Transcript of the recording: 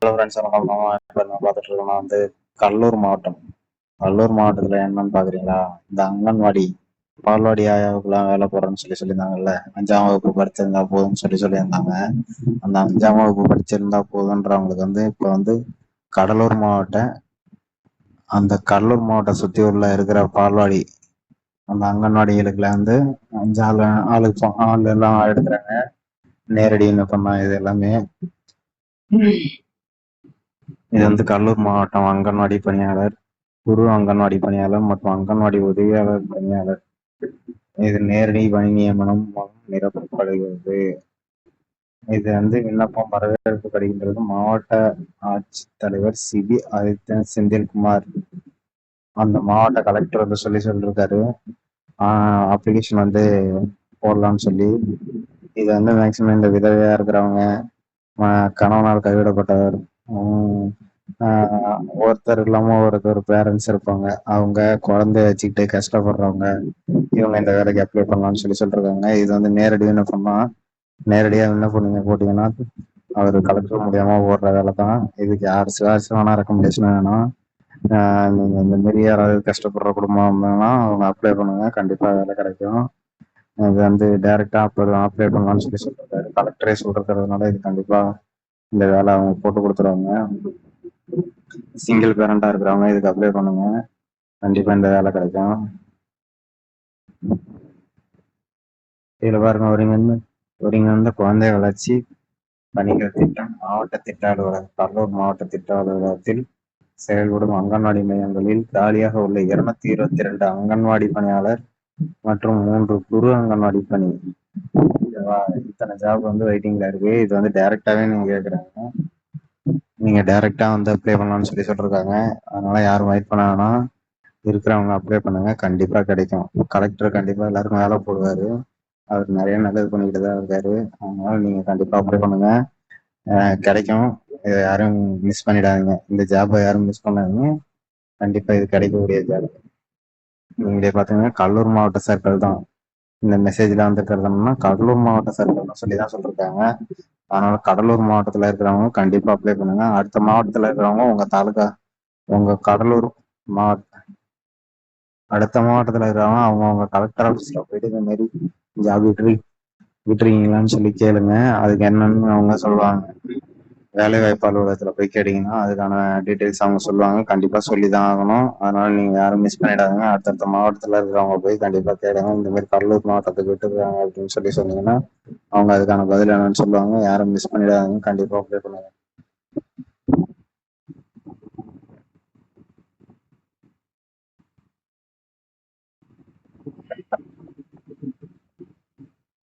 Hello friends, வணக்கம். இப்போ நம்ம பார்த்துட்டு இருக்கோம்னா கடலூர் மாவட்டம். கடலூர் மாவட்டத்தில் என்னன்னு பார்க்குறீங்களா? இந்த அங்கன்வாடி பால்வாடி ஆயாவுக்குலாம் வேலை போடுறேன்னு சொல்லியிருந்தாங்கல்ல. 5ஆம் வகுப்பு படிச்சிருந்தா போதும்னு சொல்லியிருந்தாங்க. அந்த 5ஆம் வகுப்பு படிச்சிருந்தா போதுன்றவங்களுக்கு இப்போ கடலூர் கடலூர் மாவட்டம் சுற்றி உள்ள இருக்கிற பால்வாடி அந்த அங்கன்வாடிகளுக்குல 5 ஆள் எல்லாம் எடுக்கிறாங்க. நேரடி விண்ணப்பம் தான் இது எல்லாமே. இது கடலூர் மாவட்டம் அங்கன்வாடி பணியாளர், குரு அங்கன்வாடி பணியாளர் மற்றும் அங்கன்வாடி உதவியாளர் பணியாளர். இது நேரடி பணி நியமனம் நிரப்பப்படுகிறது. இது விண்ணப்பம் வரவேற்பு மாவட்ட ஆட்சித்தலைவர் சிபி ஆதித்யன் செந்தில்குமார், அந்த மாவட்ட கலெக்டர் சொல்லியிருக்காரு. அப்ளிகேஷன் போடலாம்னு சொல்லி. இது மேக்சிமம் இந்த விதவையா இருக்கிறவங்க, கணவனால் கைவிடப்பட்டவர், ஒருத்தர் இல்லாம ஒருத்தர் பேரண்ட்ஸ் இருப்பாங்க, அவங்க குழந்தைய வச்சுக்கிட்டு கஷ்டப்படுறவங்க, இவங்க இந்த வேலைக்கு அப்ளை பண்ணலாம்னு சொல்லிருக்காங்க. இது நேரடி விண்ணப்பம் தான். நேரடியா விண்ணப்பம் நீங்க போட்டீங்கன்னா அவர் கலெக்டர் மூலியமா ஓடுற வேலை தான். இதுக்கு யார் சிவாசி வேணா ரெக்கமெண்டேஷன் வேணும். நீங்க இந்த மாரி யாராவது கஷ்டப்படுற குடும்பம் இருந்தாங்கன்னா அவங்க அப்ளை பண்ணுங்க, கண்டிப்பா வேலை கிடைக்கும். இது டைரக்டா அப்ளை பண்ணலாம்னு சொல்லிருக்காரு. கலெக்டரே சொல்றதுனால இது கண்டிப்பா இந்த வேலை அவங்க போட்டு கொடுத்துருவாங்க. சிங்கிள் பேரண்டா இருக்கிறவங்க இதுக்கு அப்ளை பண்ணுங்க, கண்டிப்பா இந்த வேலை கிடைக்கும். இதுல பாருங்க, ஒருங்கிணைந்த குழந்தை வளர்ச்சி பணிகள் திட்டம் மாவட்ட திட்ட அலுவலர். கடலூர் மாவட்ட திட்ட அலுவலகத்தில் செயல்படும் அங்கன்வாடி மையங்களில் காலியாக உள்ள 222 அங்கன்வாடி பணியாளர் மற்றும் 3 குரு அங்கன்வாடி பணி. இத்தனை ஜாப் வெயிட்டிங்ல இருக்கு. இது டைரக்டாவே நீங்க கேக்குறாங்க. நீங்க டைரக்டா அப்ளை பண்ணலாம்னு சொல்லிருக்காங்க. அதனால யாரும் வெயிட் பண்ண வேணாம், இருக்கிறவங்க அப்ளை பண்ணுங்க, கண்டிப்பா கிடைக்கும். கலெக்டர் கண்டிப்பா எல்லாருக்கும் வேலை போடுவாரு. அவர் நிறைய நல்லது பண்ணிக்கிட்டு தான் இருக்காரு. அதனால நீங்க கண்டிப்பா அப்ளை பண்ணுங்க, கிடைக்கும். இதை யாரும் மிஸ் பண்ணிடாதீங்க. இந்த ஜாபை யாரும் மிஸ் பண்ணாதீங்க, கண்டிப்பா இது கிடைக்கக்கூடிய ஜாப். நீங்களே பாத்தீங்கன்னா கடலூர் மாவட்ட சர்க்கிள் தான் இந்த மெசேஜ்ல இருக்கிறதுனா கடலூர் மாவட்ட சர்க்கிள் சொல்லிதான் சொல்லிருக்காங்க. அதனால கடலூர் மாவட்டத்துல இருக்கிறவங்க கண்டிப்பா அப்ளை பண்ணுங்க. அடுத்த மாவட்டத்துல இருக்கிறவங்க உங்க தாலுகா, உங்க கடலூர் மாவட்ட அடுத்த மாவட்டத்துல இருக்கிறவங்க அவங்க கலெக்டர் ஆஃபீஸ்ல போயிட்டு இந்த மாதிரி ஜாப் விட்டுருக்கீங்களான்னு சொல்லி கேளுங்க. அதுக்கு என்னன்னு அவங்க சொல்லுவாங்க. வேலை வாய்ப்பு அலுவலகத்துல போய் கேட்டீங்கன்னா அதுக்கான டீட்டெயில்ஸ் அவங்க சொல்லுவாங்க. கண்டிப்பா சொல்லிதான் ஆகணும். அதனால நீங்க யாரும் மிஸ் பண்ணிடாதீங்க. அடுத்தடுத்த மாவட்டத்துல இருக்கிறவங்க போய் கண்டிப்பா கேளுங்க. இந்த மாதிரி கடலூர் மாவட்டத்துக்கு விட்டுருக்காங்க அப்படின்னு சொன்னீங்கன்னா அவங்க அதுக்கான பதில் என்னன்னு சொல்லுவாங்க. யாரும் மிஸ் பண்ணிடாதீங்க, கண்டிப்பா அப்ளை பண்ணுங்க.